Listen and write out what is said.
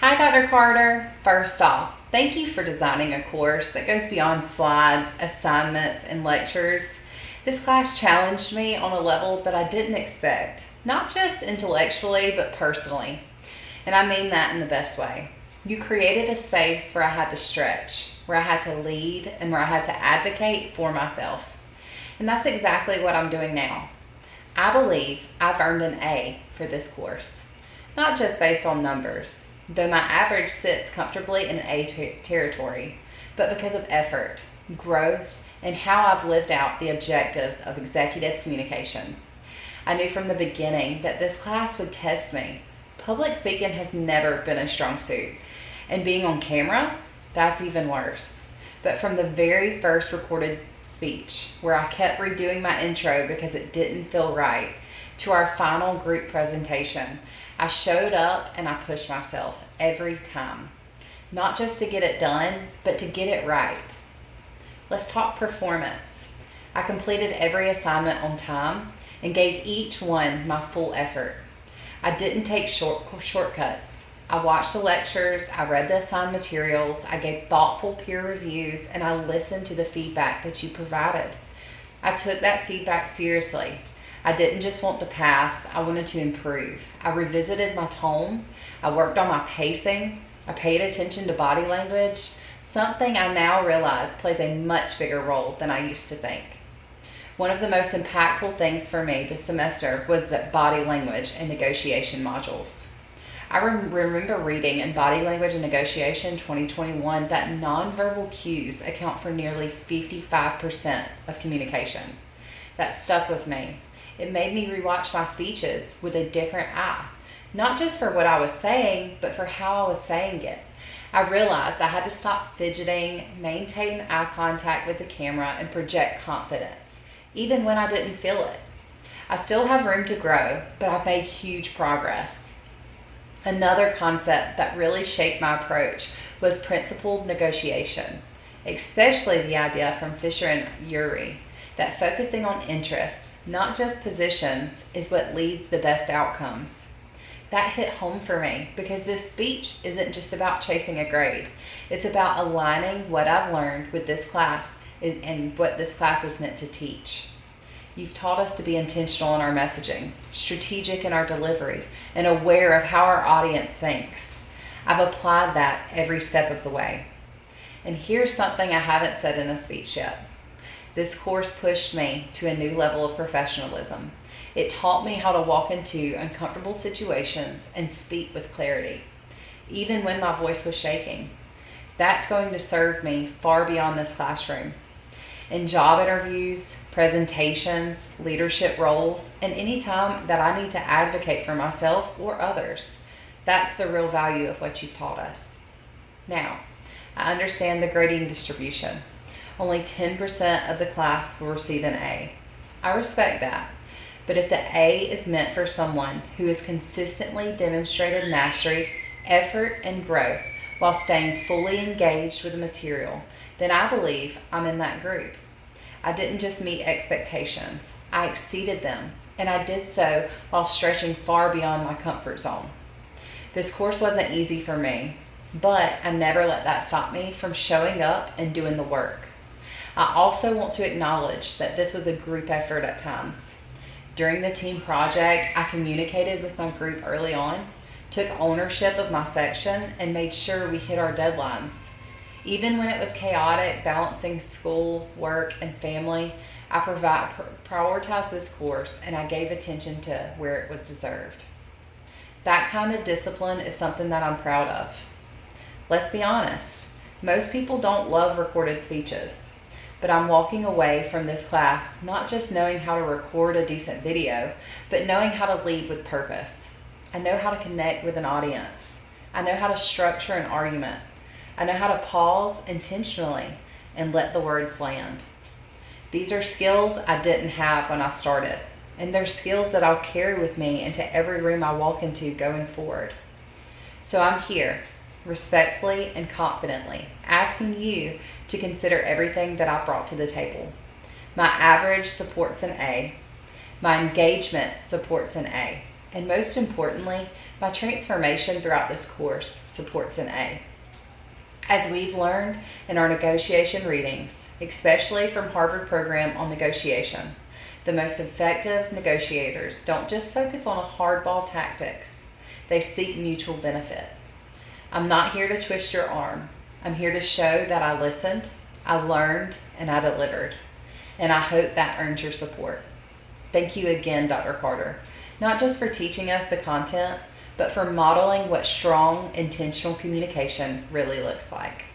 Hi, Dr. Carter. First off, thank you for designing a course that goes beyond slides, assignments, and lectures. This class challenged me on a level that I didn't expect, not just intellectually, but personally. And I mean that in the best way. You created a space where I had to stretch, where I had to lead, and where I had to advocate for myself. And that's exactly what I'm doing now. I believe I've earned an A for this course, not just based on numbers, though my average sits comfortably in A territory, but because of effort, growth, and how I've lived out the objectives of executive communication. I knew from the beginning that this class would test me. Public speaking has never been a strong suit, and being on camera, that's even worse. But from the very first recorded speech, where I kept redoing my intro because it didn't feel right, to our final group presentation, I showed up and I pushed myself every time. Not just to get it done, but to get it right. Let's talk performance. I completed every assignment on time and gave each one my full effort. I didn't take shortcuts. I watched the lectures, I read the assigned materials, I gave thoughtful peer reviews, and I listened to the feedback that you provided. I took that feedback seriously. I didn't just want to pass, I wanted to improve. I revisited my tone, I worked on my pacing, I paid attention to body language, something I now realize plays a much bigger role than I used to think. One of the most impactful things for me this semester was the body language and negotiation modules. I remember reading in Body Language and Negotiation 2021 that nonverbal cues account for nearly 55% of communication. That stuck with me. It made me rewatch my speeches with a different eye, not just for what I was saying, but for how I was saying it. I realized I had to stop fidgeting, maintain eye contact with the camera, and project confidence, even when I didn't feel it. I still have room to grow, but I've made huge progress. Another concept that really shaped my approach was principled negotiation, especially the idea from Fisher and Ury that focusing on interest, not just positions, is what leads the best outcomes. That hit home for me because this speech isn't just about chasing a grade. It's about aligning what I've learned with this class and what this class is meant to teach. You've taught us to be intentional in our messaging, strategic in our delivery, and aware of how our audience thinks. I've applied that every step of the way. And here's something I haven't said in a speech yet. This course pushed me to a new level of professionalism. It taught me how to walk into uncomfortable situations and speak with clarity, even when my voice was shaking. That's going to serve me far beyond this classroom. In job interviews, presentations, leadership roles, and any time that I need to advocate for myself or others. That's the real value of what you've taught us. Now, I understand the grading distribution. Only 10% of the class will receive an A. I respect that. But if the A is meant for someone who has consistently demonstrated mastery, effort, and growth while staying fully engaged with the material, then I believe I'm in that group. I didn't just meet expectations, I exceeded them, and I did so while stretching far beyond my comfort zone. This course wasn't easy for me, but I never let that stop me from showing up and doing the work. I also want to acknowledge that this was a group effort at times. During the team project, I communicated with my group early on, took ownership of my section, and made sure we hit our deadlines. Even when it was chaotic, balancing school, work, and family, I prioritized this course and I gave attention to where it was deserved. That kind of discipline is something that I'm proud of. Let's be honest, most people don't love recorded speeches, but I'm walking away from this class not just knowing how to record a decent video, but knowing how to lead with purpose. I know how to connect with an audience. I know how to structure an argument. I know how to pause intentionally and let the words land. These are skills I didn't have when I started, and they're skills that I'll carry with me into every room I walk into going forward. So I'm here, respectfully and confidently, asking you to consider everything that I've brought to the table. My average supports an A. My engagement supports an A. And most importantly, my transformation throughout this course supports an A. As we've learned in our negotiation readings, especially from Harvard Program on Negotiation, the most effective negotiators don't just focus on hardball tactics, they seek mutual benefit. I'm not here to twist your arm. I'm here to show that I listened, I learned, and I delivered. And I hope that earns your support. Thank you again, Dr. Carter, not just for teaching us the content, but for modeling what strong, intentional communication really looks like.